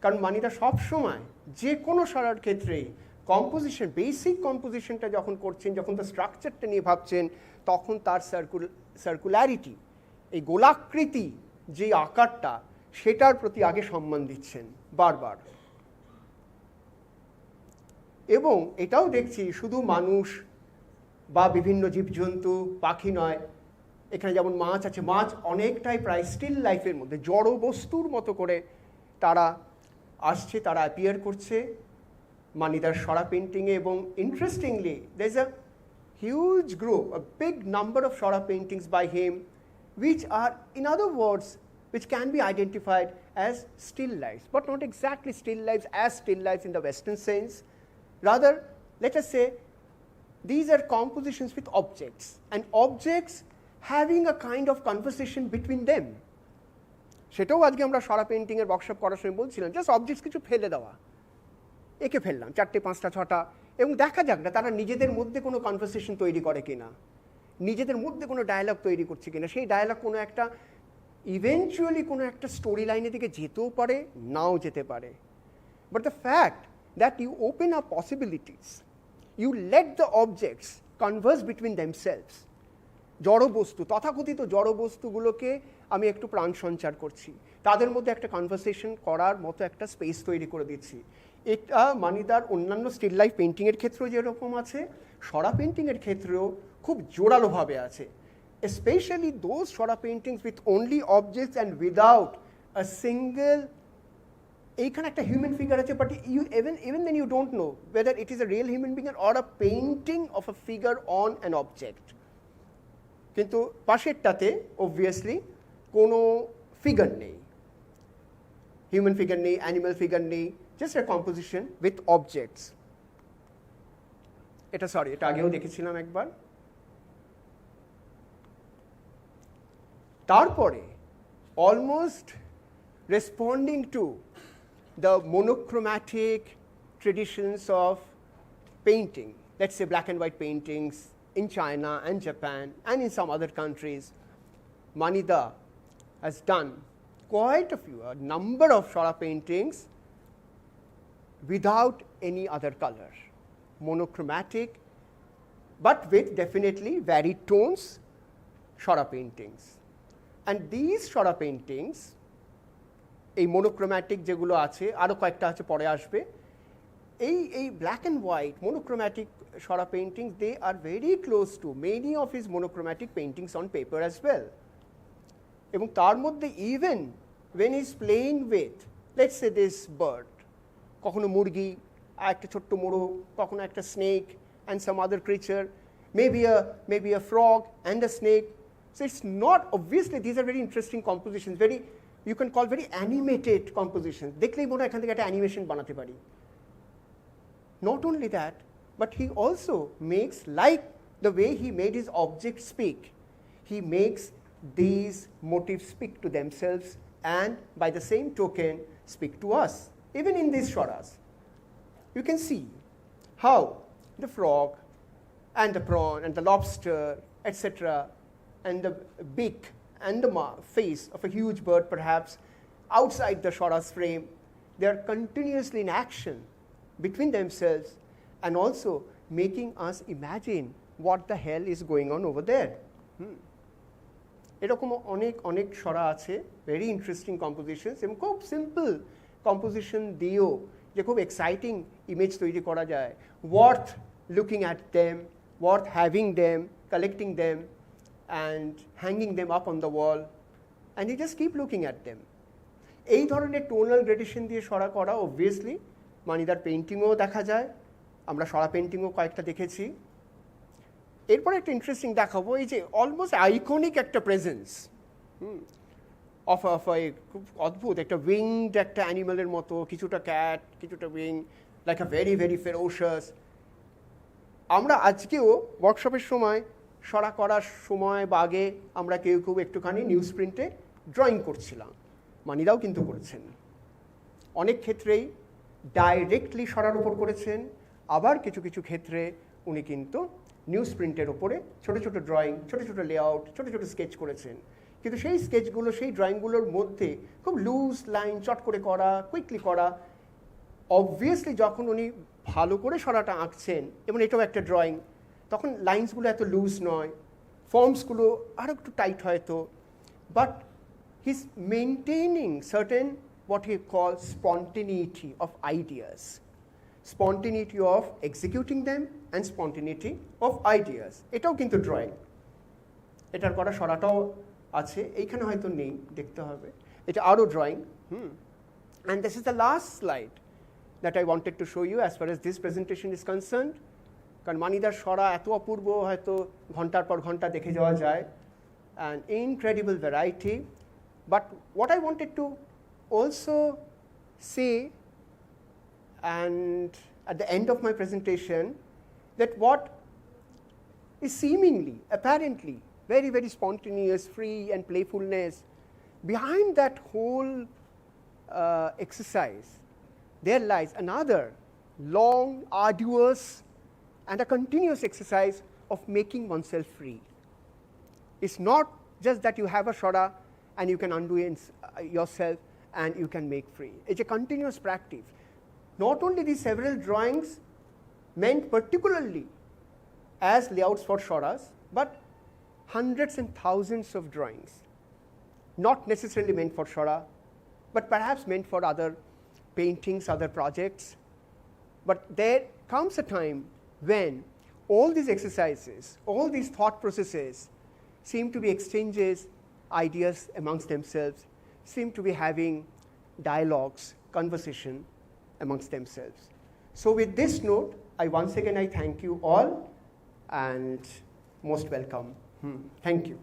কারণ মানিদা সবসময় যে কোনো সরার ক্ষেত্রেই কম্পোজিশন, বেসিক কম্পোজিশনটা যখন করছেন, যখন তার স্ট্রাকচারটা নিয়ে ভাবছেন, তখন তার সার্কুলারিটি, এই গোলাকৃতি যে আকারটা, সেটার প্রতি আগে সম্মান দিচ্ছেন বারবার। এবং এটাও দেখছি শুধু মানুষ বা বিভিন্ন জীবজন্তু, পাখি নয়, এখানে যেমন মাছ আছে, মাছ অনেকটাই প্রায় স্টিল লাইফের মধ্যে জড় বস্তুর মতো করে তারা আসছে, তারা অ্যাপিয়ার করছে মানিদার সরা পেন্টিংয়ে। এবং interestingly, there is a huge group, a big number of sara paintings by him which are, in other words, which can be identified as still lifes, but not exactly still lifes as still lifes in the Western sense. Rather, let us say these are compositions with objects, and objects having a kind of conversation between them. সেটাও আজকে আমরা সরা পেন্টিংয়ের workshop করার সময় বলছিলাম, just objects কিছু ফেলে দেওয়া, এঁকে ফেললাম 4টে 5টা 6টা, এবং দেখা যাক না তারা নিজেদের মধ্যে কোনো কনভারসেশন তৈরি করে কিনা, নিজেদের মধ্যে কোনো ডায়ালগ তৈরি করছে কিনা। সেই ডায়ালগ কোনো একটা ইভেনচুয়ালি কোনো একটা স্টোরি লাইনের দিকে যেতেও পারে, নাও যেতে পারে। But the fact that you open up possibilities, you let the objects converse between themselves. জড়বস্তু, তথাকথিত জড়বস্তুগুলোকে আমি একটু প্রাণ সঞ্চার করছি, তাদের মধ্যে একটা কনভারসেশন করার মতো একটা স্পেস তৈরি করে দিচ্ছি। এটা মানিদার অন্যান্য স্টিল লাইফ পেন্টিংয়ের ক্ষেত্রেও যেরকম আছে, সরা পেন্টিংয়ের ক্ষেত্রেও খুব জোরালোভাবে আছে। Especially those Shora paintings with only objects and without a single, এইখানে একটা হিউম্যান ফিগার আছে, but you even then you don't know whether it is a real human being or a painting of a figure on an object. কিন্তু পাশেরটাতে obviously কোনো figure নেই, human figure নেই, animal figure নেই, just a composition with objects. এটা আগেও দেখেছিলাম একবার। তারপরে almost responding to the monochromatic traditions of painting, let's say black and white paintings in China and Japan and in some other countries, Manida has done quite a number of Shora paintings without any other color, monochromatic, but with definitely varied tones Shora paintings. And these Shora paintings, এই monochromatic যেগুলো আছে, আরও কয়েকটা আছে পরে আসবে, এই black and white monochromatic Shora paintings, they are very close to many of his monochromatic paintings on paper as well. এবং তার মধ্যে even when he is playing with, let's say this bird, কখনো মুরগি, একটা ছোট্ট মোরগ, কখনো একটা snake and some other creature, maybe a frog and a snake. So it's not, obviously these are very interesting compositions, very, you can call very animated compositions. দেখলেই মনে হয় এখান থেকে একটা অ্যানিমেশন বানাতে পারি। Not only that, but he also makes, like the way he made his objects speak, he makes these motifs speak to themselves and by the same token speak to us. Even in these shoras, you can see how the frog and the prawn and the lobster, etc., and the beak and the face of a huge bird perhaps outside the shora's frame, they are continuously in action between themselves and also making us imagine what the hell is going on over there. এরকম অনেক শরা আছে, very interesting compositions, এবং খুব simple composition দিয়েও যে খুব exciting image তৈরি করা যায়, worth looking at them, worth having them, collecting them and hanging them up on the wall, and you just keep looking at them. এই ধরনের টোনাল গ্রেডেশন দিয়ে শরা করা অবভিয়াসলি মানিদার পেন্টিংও দেখা যায়, আমরা শরা পেন্টিংও কয়েকটা দেখেছি। এরপর একটা ইন্টারেস্টিং দেখাবো, এই যে অলমোস্ট আইকনিক একটা প্রেজেন্স অফ খুব অদ্ভুত একটা উইংড একটা অ্যানিমালের মতো, কিছুটা ক্যাট, কিছুটা wing, like a very very ferocious. আমরা আজকেও ওয়ার্কশপের সময় শরা করার সময় বা আগে আমরা কেউ একটুখানি নিউজ প্রিন্টে ড্রয়িং করছিলাম, মানিদাও কিন্তু করেছেন। অনেক ক্ষেত্রেই ডাইরেক্টলি শরার উপর করেছেন, আবার কিছু কিছু ক্ষেত্রে উনি কিন্তু নিউজ প্রিন্টের ওপরে ছোটো ছোটো ড্রয়িং, ছোটো ছোটো লেআউট, ছোটো ছোটো স্কেচ করেছেন। কিন্তু সেই স্কেচগুলো, সেই ড্রয়িংগুলোর মধ্যে খুব লুজ লাইন, চট করে করা, কুইকলি করা। অবভিয়াসলি যখন উনি ভালো করে শরাটা আঁকছেন, এবং এটাও একটা ড্রয়িং, তখন লাইন্সগুলো এত লুজ নয়, ফর্মসগুলো আরও একটু টাইট হয়তো, but he is maintaining certain what he calls spontaneity of ideas, spontaneity of executing them and spontaneity of ideas. এটাও কিন্তু ড্রয়িং, এটার করা শরাটাও আছে, এইখানে হয়তো নেই, দেখতে হবে, এটা আরও drawing. And this is the last slide that I wanted to show you as far as this presentation is concerned. কারণ মানিদার শরা এত অপূর্ব, হয়তো ঘন্টার পর ঘন্টা দেখে যাওয়া যায়, an incredible variety. But what I wanted to also say, and at the end of my presentation, that what is seemingly, apparently, very, very spontaneous, free and playfulness, behind that whole exercise, there lies another long, arduous, and a continuous exercise of making oneself free. It's not just that you have a shora and you can undo it yourself and you can make free. It's a continuous practice. Not only these several drawings meant particularly as layouts for shoras, but hundreds and thousands of drawings, not necessarily meant for shora, but perhaps meant for other paintings, other projects. But there comes a time when all these exercises, all these thought processes seem to be exchanges, ideas amongst themselves, seem to be having dialogues, conversation amongst themselves. So with this note, I thank you all and most welcome. Thank you.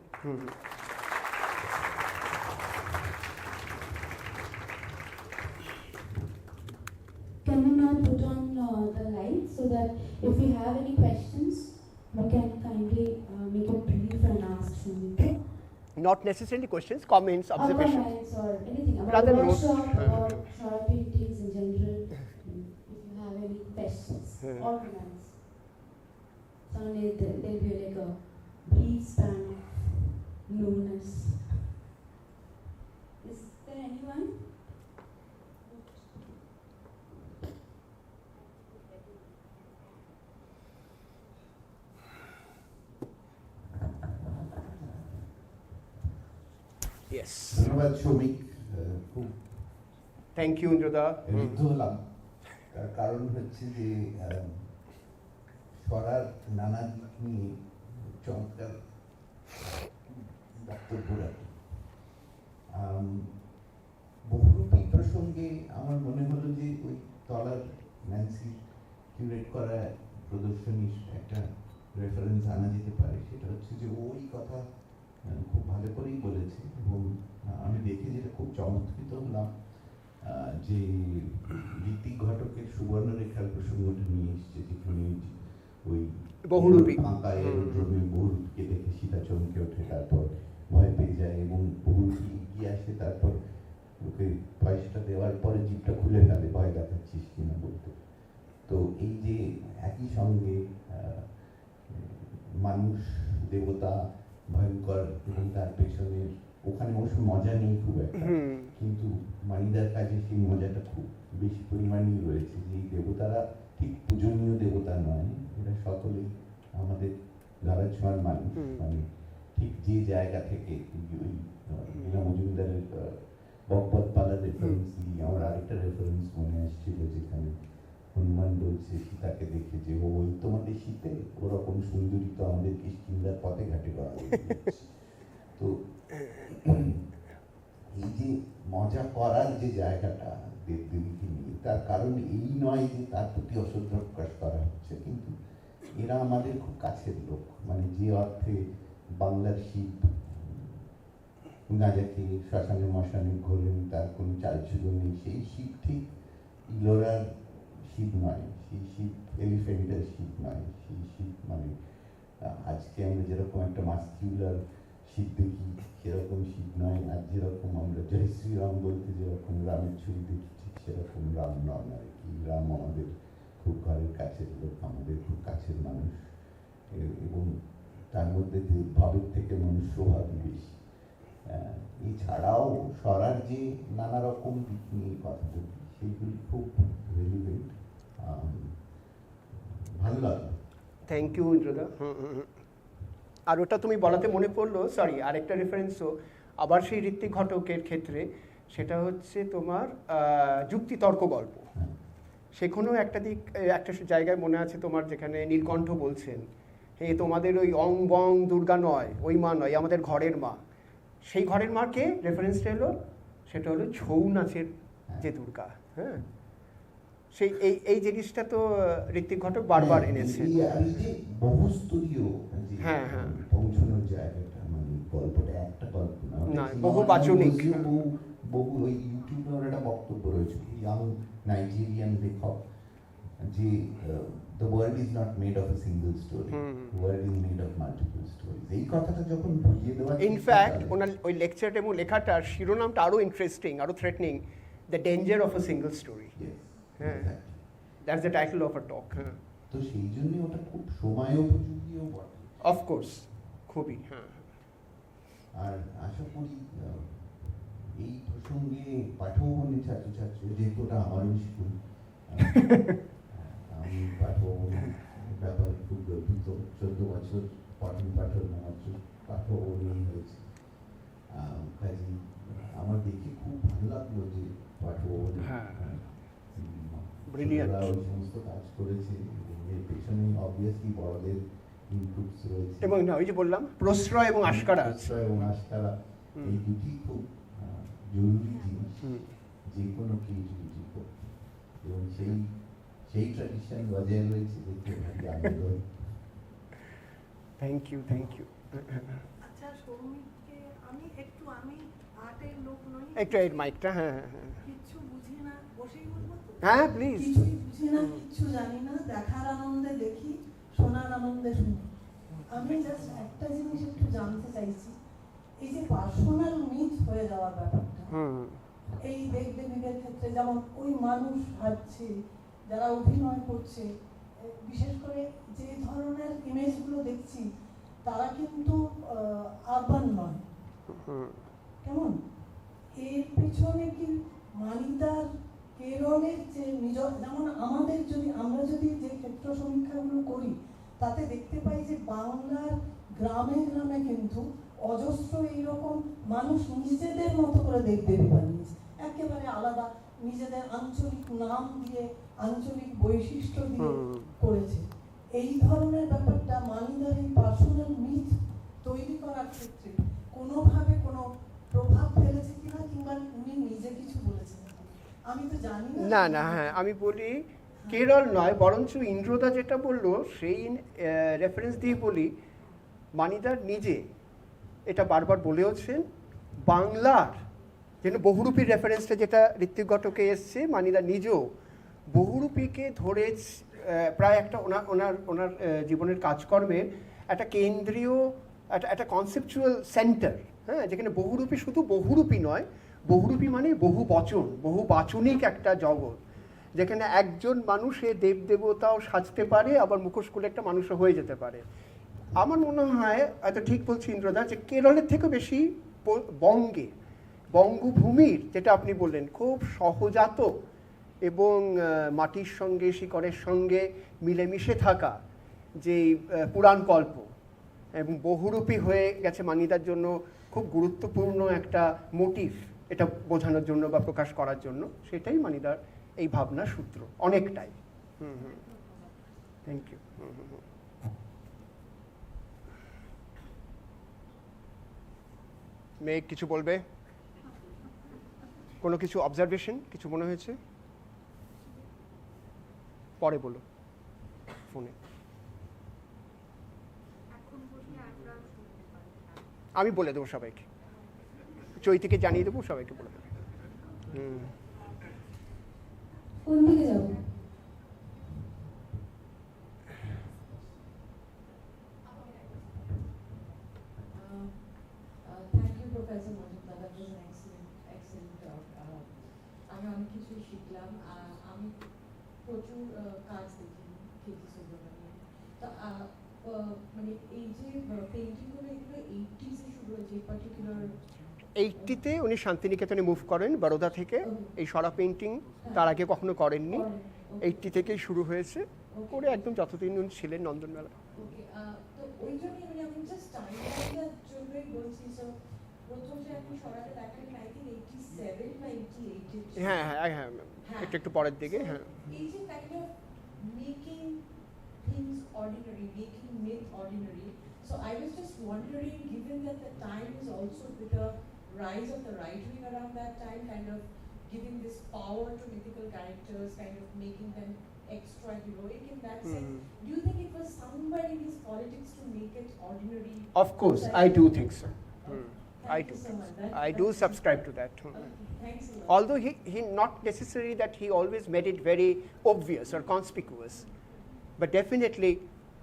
Can we now put on the lights so that if we have any questions, we can kindly make it brief and ask Sumitra? Not necessarily questions, comments, observations. Comments or anything about Rather the notes. workshop, about shora paintings in general. If you have any questions or comments. Suddenly there'll be like a brief span of newness. Is there anyone? Yes. ধন্যবাদ সৌমিক, খুব Thank you, Indra. ঋদ্ধ হলাম। তার কারণ হচ্ছে যে ছড়ার নানা দিক নিয়ে চমৎকার বক্তব্য রাখে। বহুরূপী প্রসঙ্গে আমার মনে হলো যে ওই তলার ন্যান্সির কিউরেট করা প্রদর্শনীর একটা রেফারেন্স আনা যেতে পারে। সেটা হচ্ছে যে ওই কথা খুব ভালো করেই বলেছে এবং আমি দেখে যেটা খুব চমৎকৃত হলাম যে ঋত্বিক ঘটকের সুবর্ণরেখার প্রসঙ্গটা নিয়ে এসছে, যেখানে ওই বহুরূপী ফাঁকা এরোড্রোমে বহুরূপীকে দেখে সীতা চমকে ওঠে, তারপর ভয় পেয়ে যায় এবং বহুরূপী এগিয়ে আসে, তারপর ওকে পয়সাটা দেওয়ার পরে জিপটা খুলে ফেলে ভয় দেখাচ্ছিস কিনা বলতে। তো এই যে একই সঙ্গে মানুষ, দেবতা, ভয়ঙ্কর এবং তার পেছনের ওখানে অবশ্য মজা নেই খুব একটা, কিন্তু মানিদার কাজে সেই মজাটা খুব বেশি পরিমাণেই রয়েছে। যে এই দেবতারা ঠিক পূজনীয় দেবতা নয়, এরা সকলেই আমাদের ধরা ছোঁয়ার মানুষ। মানে ঠিক যে জায়গা থেকে ওই মীরা মজুমদারের বকবক পালার রেফারেন্স দিয়ে আমার আরেকটা রেফারেন্স মনে আসছিল, যেখানে হনুমান বলছে সীতাকে দেখে যে ওই তোমাদের শীতে ওরকম সুন্দরী তো আমাদের কিষ্কিন্ধার পথে ঘাটে করা। তো এই যে মজা করার যে জায়গাটা দেবদেবীকে নিয়ে, তার কারণ এই নয় যে তার প্রতি অশ্রদ্ধা প্রকাশ করা হচ্ছে, কিন্তু এরা আমাদের খুব কাছের লোক। মানে যে অর্থে বাংলার শিব গাঁজাকে শ্মশানে মশানে ঘোরেন, তার কোনো চালচুল নেই, সেই শিব ঠিক ইলোরার শিব নয়, সেই শিব এলিফেন্টের শিব নয়, সেই শিব মানে আজকে আমরা যেরকম একটা মাস্কিউলার শিব দেখি সেরকম শিব নয়। আর যেরকম আমরা জয় শ্রীরাম বলতে যেরকম রামের ছবি দেখি, ঠিক সেরকম রাম নয় আর কি। রাম আমাদের খুব ঘরের কাছের লোক, আমাদের খুব কাছের মানুষ, এবং তার মধ্যে যে ভাবের থেকে মনুষ্য ভাবই বেশি। এছাড়াও সরার যে নানা রকম দিক নিয়ে কথা বলি, সেইগুলি খুব রেলিভেন্ট, ভালো লাগলো। Thank you ইন্দ্রদা। আর ওটা তুমি বলাতে মনে পড়লো, সরি, আরেকটা রেফারেন্সও আবার সেই ঋত্বিক ঘটকের ক্ষেত্রে, সেটা হচ্ছে তোমার যুক্তিতর্ক গল্প। সেখানেও একটা দিক, একটা জায়গায় মনে আছে তোমার, যেখানে নীলকণ্ঠ বলছেন, হে তোমাদের ওই অং বং দুর্গা নয়, ওই মা নয়, আমাদের ঘরের মা। সেই ঘরের মাকে রেফারেন্সটা হলো, সেটা হলো ছৌ নাচের যে দুর্গা। হ্যাঁ, সেই এই জিনিসটা তো ঋত্বিক ঘটক বারবার এনেছে। বহুস্তরীয় পৌঁছানোর জায়গাটা, মানে গল্পটা একটা গল্প না, না, বহু বাচনিক। বহু বহু ওই ইউটিউবে ওর একটা বক্তব্য রয়েছে ইয়াং নাইজেরিয়ান লেখক যে the world is not made of a single story, world is made of multiple story. এই কথাটা যখন বুঝিয়ে দেওয়া, ইনফ্যাক্ট ওনার ওই লেকচারটা এবং লেখাটার শিরোনামটা আরও ইন্টারেস্টিং, আরও threatening, the danger of a single story. হ্যাঁ, that's the title of a talk. হ্যাঁ, তো সেই জন্য ওটা খুব সময়োপযোগীও বটে। অফকোর্স, খুবই। হ্যাঁ, আর আশা করি এই প্রসঙ্গে পাঠভবনের ছাত্রছাত্রী, যেহেতু ওটা আমারও স্কুল, আমি পাঠভবনের ব্যাপারে খুব গর্বিত। 14 বছর পঠন পাঠন আমার পাঠভবনেই হয়েছে। কাজে আমার দেখে খুব ভালো লাগলো যে পাঠভবনে Brilliant. ওই সমস্ত কাজ করেছে, এর পেছনে অবভিয়াসলি বড়দের ইনপুটস রয়েছে। এবং না, ওই যে বললাম প্রশ্রয় এবং আশকারা আছে। প্রশ্রয় এবং আশকারা, এই দুটি খুব জরুরি জিনিস যে কোনো ক্রিয়েটিভিটি করতে, এবং সেই ট্র্যাডিশন বজায় রয়েছে দেখতে ভারি আনন্দ। Thank you, thank you. আচ্ছা, সৌমিককে আমি আর্টের লোক নই, একটু এই মাইকটা। হ্যাঁ, হ্যাঁ, হ্যাঁ, কিচ্ছু বুঝি না, বসেই বলবো তো? হ্যাঁ, প্লিজ। কিছুই বুঝি না, কিচ্ছু জানি না, দেখার আনন্দে দেখি, শোনার আনন্দে শুনি। আমি জাস্ট একটা জিনিস একটু জানতে চাইছি, এই যে পার্সোনাল মিথ হয়ে যাওয়ার ব্যাপারটা, এই দেবদেবীদের ক্ষেত্রে যেমন ওই মানুষ হাঁটছে, যারা অভিনয় করছে, বিশেষ করে যে ধরনের ইমেজগুলো দেখছি, তারা কিন্তু আরবান নয়, কেমন? এর পেছনে কি মানিদার কেরলের যে যেমন আমরা যদি যে ক্ষেত্র সমীক্ষাগুলো করি, তাতে দেখতে পাই যে বাংলার গ্রামে গ্রামে কিন্তু অজস্র এইরকম মানুষ নিজেদের মতো করে দেবদেবী বানিয়েছে, একেবারে আলাদা, নিজেদের আঞ্চলিক নাম দিয়ে, আঞ্চলিক বৈশিষ্ট্য দিয়ে করেছে। এই ধরনের ব্যাপারটা মানিদার এই পার্সোনাল মিথ তৈরি করার ক্ষেত্রে কোনোভাবে কোনো প্রভাব ফেলেছে কিনা, কিংবা উনি নিজে কিছু বলেছেন, আমি তো জানি না। না, হ্যাঁ, আমি বলি কেরল নয়, বরঞ্চ ইন্দ্রদা যেটা বললো সেই রেফারেন্স দিয়ে বলি, মানিদার নিজে এটা বারবার বলেওছেন, বাংলার যেন বহুরূপী রেফারেন্সটা যেটা ঋত্বিক ঘটকে এসছে, মানিদা নিজেও বহুরূপীকে ধরে প্রায় একটা ওনার জীবনের কাজকর্মের একটা কেন্দ্রীয় একটা কনসেপচুয়াল সেন্টার, হ্যাঁ, যেখানে বহুরূপী শুধু বহুরূপী নয়, বহুরূপী মানে বহু বচন, বহু বাচনিক একটা জগৎ, যেখানে একজন মানুষে দেবদেবতাও সাজতে পারে, আবার মুখোশ খুলে একটা মানুষও হয়ে যেতে পারে। আমার মনে হয়, হয়তো ঠিক বলছি ইন্দ্রদা, যে কেরলের থেকে বেশি বঙ্গভূমির যেটা আপনি বললেন, খুব সহজাত এবং মাটির সঙ্গে, শিকড়ের সঙ্গে মিলেমিশে থাকা যে পুরাণ কল্প এবং বহুরূপী হয়ে গেছে মানিদার জন্য খুব গুরুত্বপূর্ণ একটা মোটিভ, এটা বোঝানোর জন্য বা প্রকাশ করার জন্য, সেটাই মানিদার এই ভাবনার সূত্র অনেকটাই। Thank you. মেয়ে কিছু বলবে? কোনো কিছু অবজারভেশন, কিছু মনে হয়েছে? পরে বলো ফোনে। আমি বলে দেবো সবাইকে, চৈতিকে জানিয়ে দেবো, সবাইকে বলে দেবো। কোন দিকে যাবো? Thank you, Professor Majumdar. That was an excellent talk. আমি অনেক কিছুই শিখলাম। আমি প্রচুর কাজ দেখি কীর্তি সুব্রমণিয়াম। তো মানে এই যে পেইন্টিংগুলো, এগুলো 80s এ শুরু হয়েছে, পার্টিকুলার 80-তে উনি শান্তিনিকেতনে মুভ করেন বরোদা থেকে। এই সরা পেইন্টিং তার আগে কখনো করেননি, 80 থেকেই শুরু হয়েছে করে একদম যতদিন উনি ছিলেন নন্দনমেলা। ওকে, তো ওই জন্যই মানে আমি জাস্ট টাইমলাইনের জন্যই বলছি। সো প্রথম যে আপনি সরাতে দেখালেন 1987 বা 88। হ্যাঁ, হ্যাঁ, হ্যাঁ, একটু পরের দিকে। হ্যাঁ, এই যে kind of making things ordinary, making myth ordinary. So I was just wondering, given that the time is also with the rise of the right wing around that time, kind of giving this power to mythical characters, kind of making them extra heroic in that sense, do you think it was somewhere in his politics to make it ordinary? of course I do think so. I Thank do. you so much. I do subscribe to that. Okay, thanks a lot. Although he not necessarily that he always made it very obvious or conspicuous, but definitely,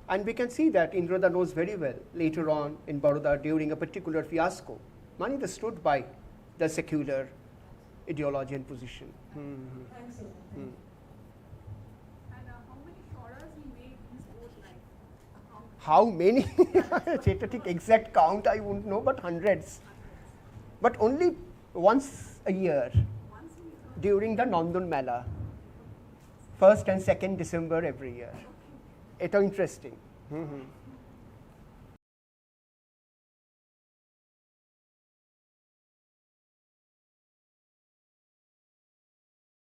and we can see that Indrada knows very well later on in Baroda during a particular fiasco. Manida stood by the secular ideology and position. Thanks a lot. Hmm. And how many shoras he made in his whole life? How many? সেটা ঠিক exact count I wouldn't know, but hundreds. But only once a year during the Nandan Mela. 1st and 2nd December every year. It's interesting.